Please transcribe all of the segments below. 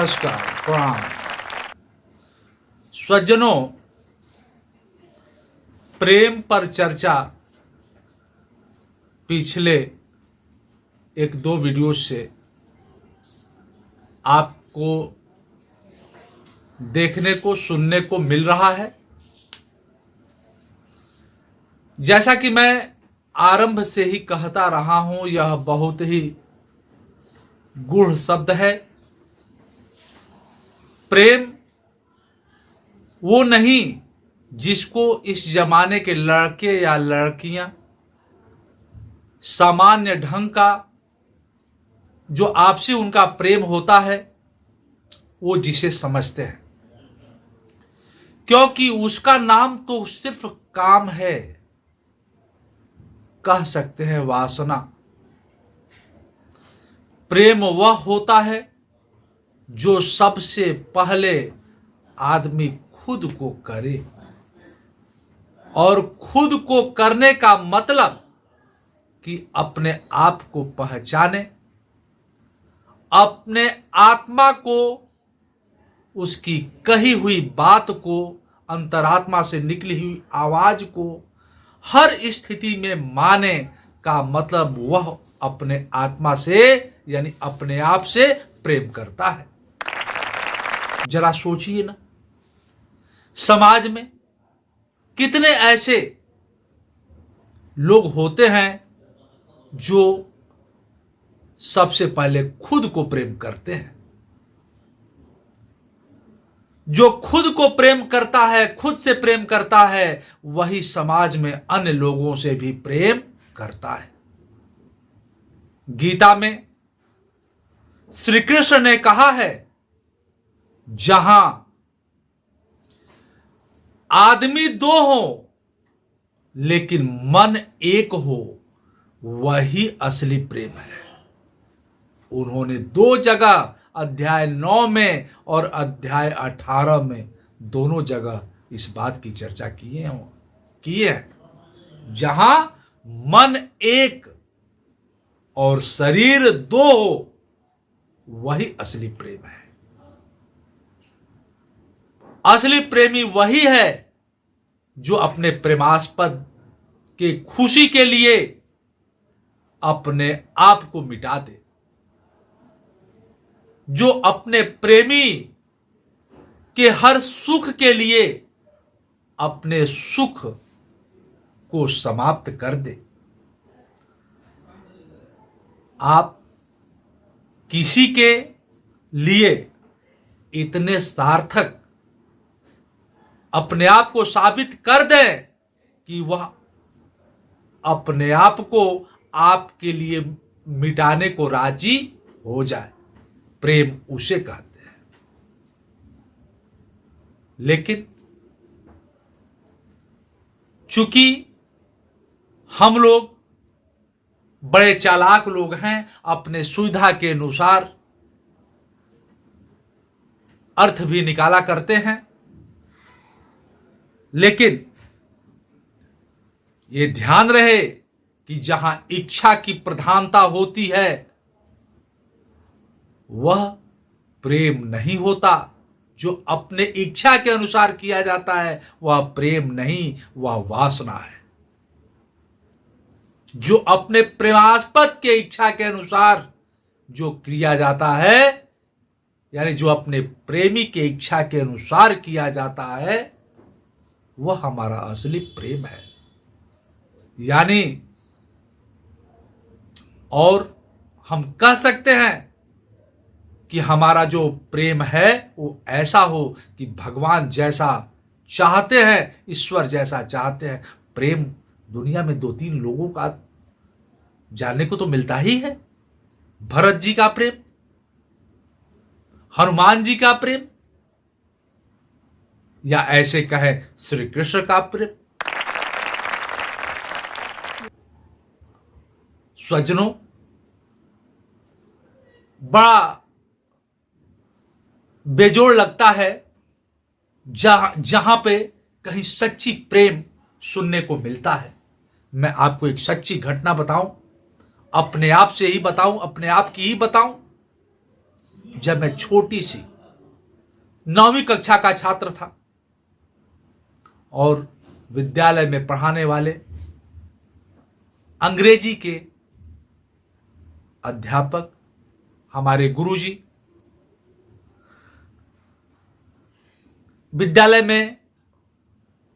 नमस्कार, प्रणाम। स्वजनों, प्रेम पर चर्चा पिछले एक दो वीडियो से आपको देखने को सुनने को मिल रहा है। जैसा कि मैं आरंभ से ही कहता रहा हूं, यह बहुत ही गूढ़ शब्द है। प्रेम वो नहीं जिसको इस जमाने के लड़के या लड़कियां सामान्य ढंग का जो आपसी उनका प्रेम होता है वो जिसे समझते हैं, क्योंकि उसका नाम तो सिर्फ काम है, कह सकते हैं वासना। प्रेम वह होता है जो सबसे पहले आदमी खुद को करे, और खुद को करने का मतलब कि अपने आप को पहचाने, अपने आत्मा को, उसकी कही हुई बात को, अंतरात्मा से निकली हुई आवाज को हर स्थिति में माने का मतलब वह अपने आत्मा से यानी अपने आप से प्रेम करता है। जरा सोचिए ना, समाज में कितने ऐसे लोग होते हैं जो सबसे पहले खुद को प्रेम करते हैं। जो खुद को प्रेम करता है, खुद से प्रेम करता है, वही समाज में अन्य लोगों से भी प्रेम करता है। गीता में श्री कृष्ण ने कहा है, जहां आदमी दो हो लेकिन मन एक हो, वही असली प्रेम है। उन्होंने दो जगह अध्याय 9 में और अध्याय 18 में दोनों जगह इस बात की चर्चा की है। जहां मन एक और शरीर दो हो, वही असली प्रेम है। असली प्रेमी वही है जो अपने प्रेमास्पद के खुशी के लिए अपने आप को मिटा दे, जो अपने प्रेमी के हर सुख के लिए अपने सुख को समाप्त कर दे। आप किसी के लिए इतने सार्थक अपने आप को साबित कर दें कि वह अपने आप को आपके लिए मिटाने को राजी हो जाए, प्रेम उसे कहते हैं। लेकिन चूंकि हम लोग बड़े चालाक लोग हैं, अपने सुविधा के अनुसार अर्थ भी निकाला करते हैं, लेकिन ये ध्यान रहे कि जहां इच्छा की प्रधानता होती है वह प्रेम नहीं होता। जो अपने इच्छा के अनुसार किया जाता है वह प्रेम नहीं, वह वासना है। जो अपने प्रेमास्पद के इच्छा के अनुसार जो किया जाता है, यानी जो अपने प्रेमी के इच्छा के अनुसार किया जाता है, वह हमारा असली प्रेम है। यानी और हम कह सकते हैं कि हमारा जो प्रेम है वो ऐसा हो कि भगवान जैसा चाहते हैं, ईश्वर जैसा चाहते हैं। प्रेम दुनिया में 2-3 लोगों का जानने को तो मिलता ही है। भरत जी का प्रेम, हनुमान जी का प्रेम, या ऐसे कहें श्री कृष्ण का प्रेम। स्वजनों, बड़ा बेजोड़ लगता है जहां पे कहीं सच्ची प्रेम सुनने को मिलता है। मैं आपको एक सच्ची घटना बताऊं, अपने आप से ही बताऊं, अपने आप की ही बताऊं। जब मैं छोटी सी 9वीं कक्षा का छात्र था और विद्यालय में पढ़ाने वाले अंग्रेजी के अध्यापक हमारे गुरुजी विद्यालय में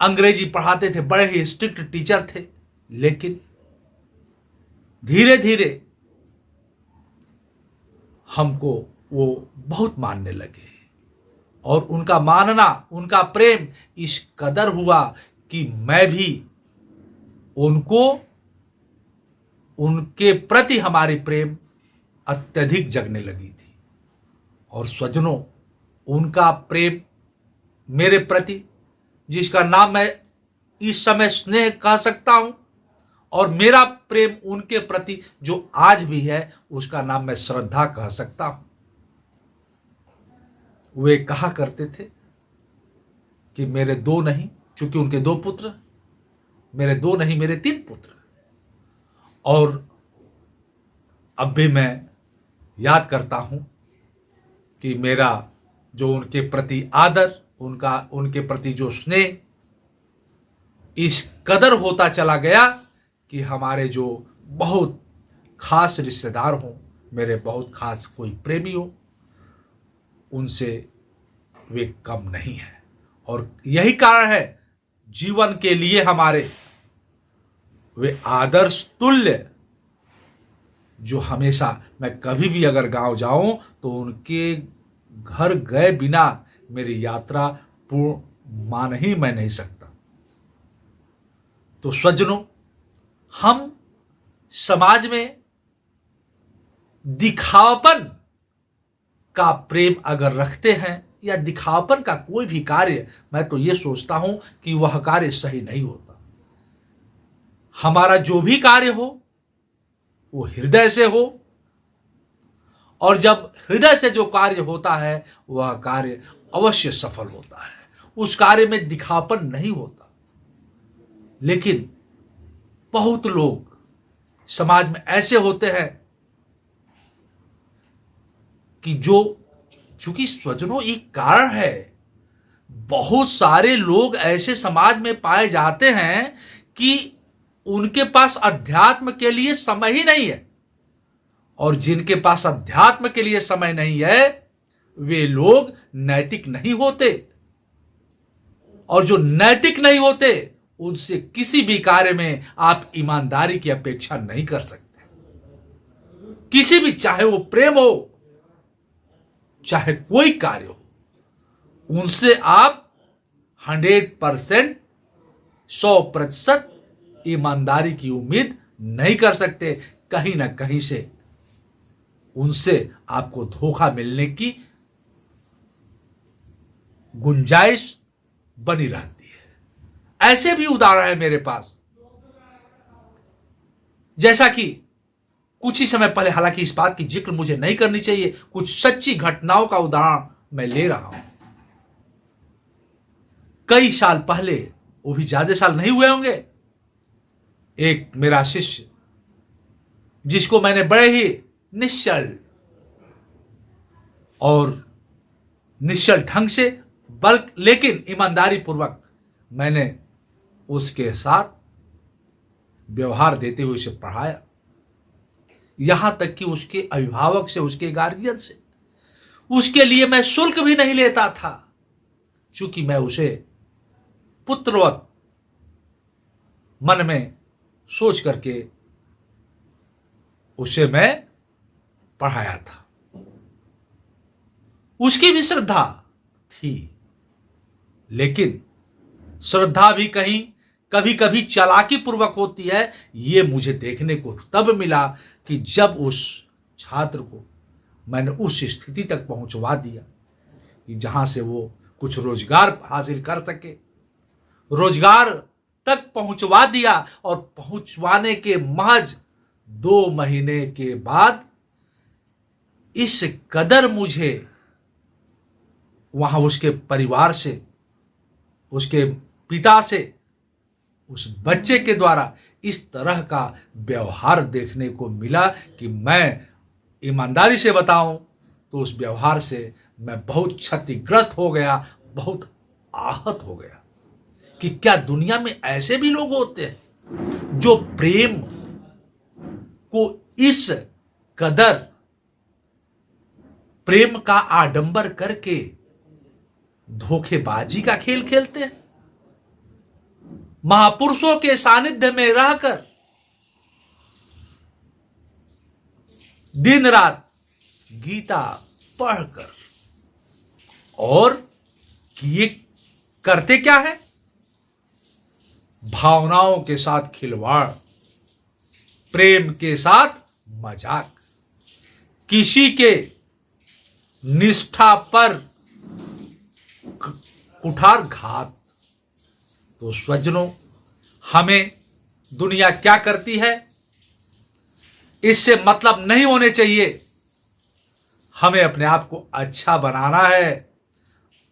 अंग्रेजी पढ़ाते थे, बड़े ही स्ट्रिक्ट टीचर थे। लेकिन धीरे धीरे हमको वो बहुत मानने लगे और उनका मानना, उनका प्रेम इस कदर हुआ कि मैं भी उनके प्रति हमारी प्रेम अत्यधिक जगने लगी थी। और स्वजनों, उनका प्रेम मेरे प्रति, जिसका नाम मैं इस समय स्नेह कह सकता हूं, और मेरा प्रेम उनके प्रति जो आज भी है, उसका नाम मैं श्रद्धा कह सकता हूं। वे कहा करते थे कि मेरे दो नहीं, चूंकि उनके 2 पुत्र, मेरे 2 नहीं मेरे 3 पुत्र। और अब भी मैं याद करता हूं कि मेरा जो उनके प्रति आदर, उनके प्रति जो स्नेह इस कदर होता चला गया कि हमारे जो बहुत खास रिश्तेदार हों, मेरे बहुत खास कोई प्रेमी हो, उनसे वे कम नहीं है। और यही कारण है जीवन के लिए हमारे वे आदर्श तुल्य, जो हमेशा मैं कभी भी अगर गांव जाऊं तो उनके घर गए बिना मेरी यात्रा पूर्ण मान ही मैं नहीं सकता। तो स्वजनों, हम समाज में दिखावपन का प्रेम अगर रखते हैं या दिखावपन का कोई भी कार्य, मैं तो यह सोचता हूं कि वह कार्य सही नहीं होता। हमारा जो भी कार्य हो वो हृदय से हो, और जब हृदय से जो कार्य होता है वह कार्य अवश्य सफल होता है। उस कार्य में दिखावपन नहीं होता। लेकिन बहुत लोग समाज में ऐसे होते हैं कि जो, चूंकि स्वजनों एक कारण है, बहुत सारे लोग ऐसे समाज में पाए जाते हैं कि उनके पास अध्यात्म के लिए समय ही नहीं है। और जिनके पास अध्यात्म के लिए समय नहीं है, वे लोग नैतिक नहीं होते। और जो नैतिक नहीं होते, उनसे किसी भी कार्य में आप ईमानदारी की अपेक्षा नहीं कर सकते। किसी भी, चाहे वो प्रेम हो, चाहे कोई कार्य हो, उनसे आप 100%, 100% ईमानदारी की उम्मीद नहीं कर सकते। कहीं ना कहीं से उनसे आपको धोखा मिलने की गुंजाइश बनी रहती है। ऐसे भी उदाहरण है मेरे पास, जैसा कि कुछ ही समय पहले, हालांकि इस बात की जिक्र मुझे नहीं करनी चाहिए, कुछ सच्ची घटनाओं का उदाहरण मैं ले रहा हूं। कई साल पहले, वो भी ज्यादा साल नहीं हुए होंगे, एक मेरा शिष्य, जिसको मैंने बड़े ही निश्चल ढंग से, लेकिन ईमानदारी पूर्वक मैंने उसके साथ व्यवहार देते हुए उसे पढ़ाया। यहां तक कि उसके अभिभावक से, उसके गार्जियन से, उसके लिए मैं शुल्क भी नहीं लेता था, चूंकि मैं उसे पुत्रवत मन में सोच करके उसे मैं पढ़ाया था। उसकी भी श्रद्धा थी, लेकिन श्रद्धा भी कभी कभी चालाकी पूर्वक होती है। यह मुझे देखने को तब मिला कि जब उस छात्र को मैंने उस स्थिति तक पहुंचवा दिया कि जहां से वो कुछ रोजगार हासिल कर सके, रोजगार तक पहुंचवा दिया। और पहुंचवाने के महज 2 महीने के बाद इस कदर मुझे वहां उसके परिवार से, उसके पिता से, उस बच्चे के द्वारा इस तरह का व्यवहार देखने को मिला कि मैं ईमानदारी से बताऊं तो उस व्यवहार से मैं बहुत क्षतिग्रस्त हो गया, बहुत आहत हो गया कि क्या दुनिया में ऐसे भी लोग होते हैं जो प्रेम को इस कदर प्रेम का आडंबर करके धोखेबाजी का खेल खेलते हैं। महापुरुषों के सानिध्य में रहकर दिन रात गीता पढ़कर और ये करते क्या है? भावनाओं के साथ खिलवाड़, प्रेम के साथ मजाक, किसी के निष्ठा पर कुठारघात। तो स्वजनों, हमें दुनिया क्या करती है इससे मतलब नहीं होने चाहिए। हमें अपने आप को अच्छा बनाना है,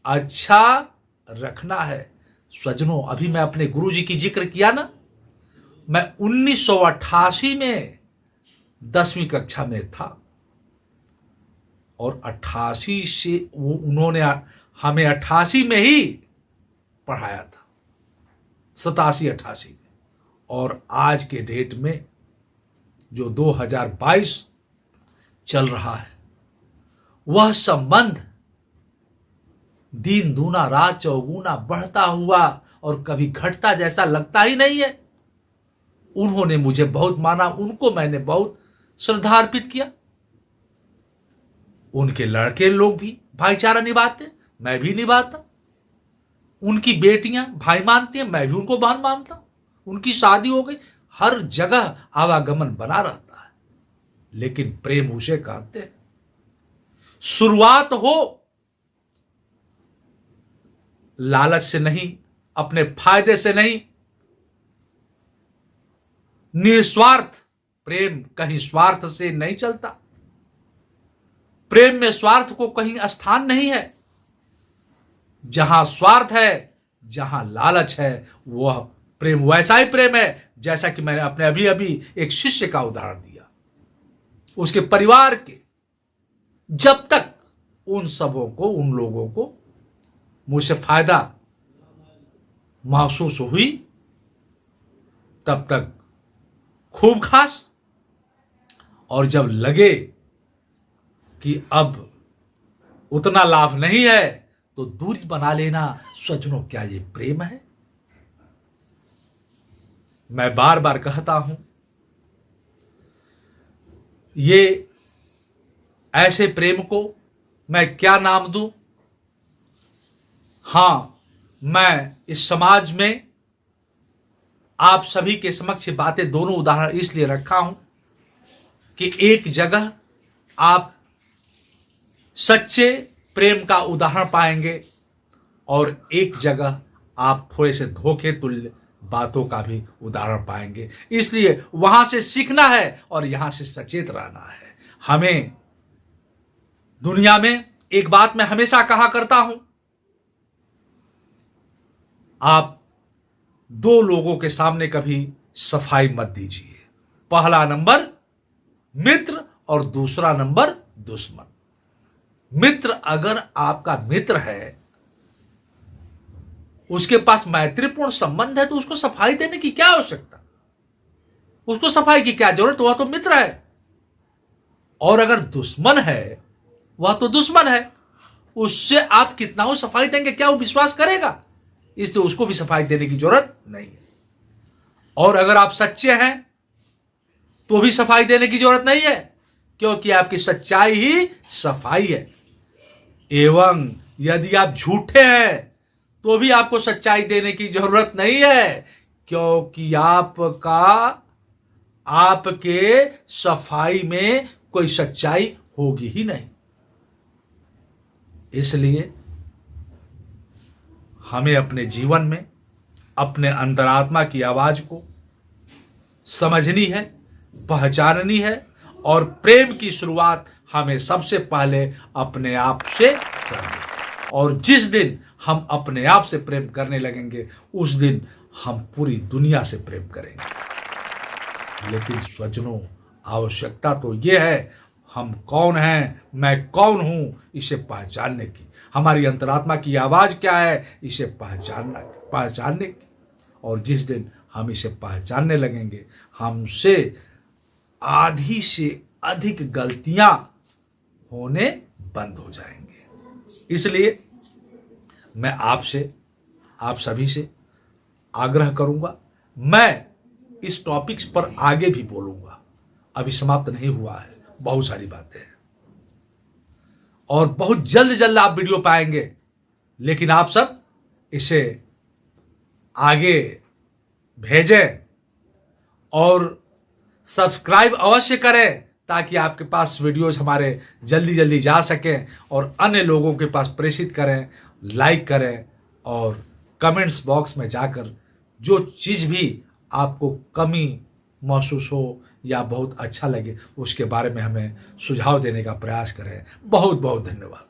अच्छा रखना है। स्वजनों, अभी मैं अपने गुरुजी की जिक्र किया ना, मैं 1988 में 10वीं कक्षा में था और 88 से उन्होंने हमें 88 में ही पढ़ाया था, 87-88 में। और आज के डेट में जो 2022 चल रहा है, वह संबंध दिन दूना रात चौगुना बढ़ता हुआ और कभी घटता जैसा लगता ही नहीं है। उन्होंने मुझे बहुत माना, उनको मैंने बहुत श्रद्धा अर्पित किया। उनके लड़के लोग भी भाईचारा निभाते, मैं भी निभाता। उनकी बेटियां भाई मानती हैं, मैं भी उनको बहन मानता। उनकी शादी हो गई, हर जगह आवागमन बना रहता है। लेकिन प्रेम उसे कहते हैं, शुरुआत हो लालच से नहीं, अपने फायदे से नहीं, निस्वार्थ प्रेम कहीं स्वार्थ से नहीं चलता। प्रेम में स्वार्थ को कहीं स्थान नहीं है। जहां स्वार्थ है, जहां लालच है, वह प्रेम वैसा ही प्रेम है जैसा कि मैंने अपने अभी अभी एक शिष्य का उदाहरण दिया। उसके परिवार के, जब तक उन सबों को, उन लोगों को मुझसे फायदा महसूस हुई, तब तक खूब खास, और जब लगे कि अब उतना लाभ नहीं है तो दूरी बना लेना। स्वजनों, क्या ये प्रेम है? मैं बार बार कहता हूं, ये ऐसे प्रेम को मैं क्या नाम दूं? हां, मैं इस समाज में आप सभी के समक्ष बातें, दोनों उदाहरण इसलिए रखा हूं कि एक जगह आप सच्चे प्रेम का उदाहरण पाएंगे और एक जगह आप थोड़े से धोखे तुल्य बातों का भी उदाहरण पाएंगे। इसलिए वहां से सीखना है और यहां से सचेत रहना है। हमें दुनिया में एक बात मैं हमेशा कहा करता हूं, आप दो लोगों के सामने कभी सफाई मत दीजिए। पहला नंबर मित्र और दूसरा नंबर दुश्मन। मित्र अगर आपका मित्र है, उसके पास मैत्रीपूर्ण संबंध है, तो उसको सफाई देने की क्या आवश्यकता? उसको सफाई की क्या जरूरत? वह तो मित्र है। और अगर दुश्मन है, वह तो दुश्मन है, उससे आप कितना हो सफाई देंगे, क्या वो विश्वास करेगा? इसलिए उसको भी सफाई देने की जरूरत नहीं है। और अगर आप सच्चे हैं तो भी सफाई देने की जरूरत नहीं है, क्योंकि आपकी सच्चाई ही सफाई है। एवं यदि आप झूठे हैं तो भी आपको सच्चाई देने की जरूरत नहीं है, क्योंकि आपके सफाई में कोई सच्चाई होगी ही नहीं। इसलिए हमें अपने जीवन में अपने अंतरात्मा की आवाज को समझनी है, पहचाननी है, और प्रेम की शुरुआत हमें सबसे पहले अपने आप से करनी है। और जिस दिन हम अपने आप से प्रेम करने लगेंगे, उस दिन हम पूरी दुनिया से प्रेम करेंगे। लेकिन स्वजनों, आवश्यकता तो यह है, हम कौन हैं, मैं कौन हूं, इसे पहचानने की। हमारी अंतरात्मा की आवाज क्या है, इसे पहचानने की। और जिस दिन हम इसे पहचानने लगेंगे, हमसे आधी से अधिक गलतियां होने बंद हो जाएंगे। इसलिए मैं आपसे, आप सभी से आग्रह करूंगा। मैं इस टॉपिक्स पर आगे भी बोलूंगा, अभी समाप्त नहीं हुआ है, बहुत सारी बातें हैं और बहुत जल्द जल्द आप वीडियो पाएंगे। लेकिन आप सब इसे आगे भेजें और सब्सक्राइब अवश्य करें, ताकि आपके पास वीडियोस हमारे जल्दी जल्दी जा सकें और अन्य लोगों के पास प्रेषित करें, लाइक करें और कमेंट्स बॉक्स में जाकर जो चीज़ भी आपको कमी महसूस हो या बहुत अच्छा लगे, उसके बारे में हमें सुझाव देने का प्रयास करें। बहुत बहुत धन्यवाद।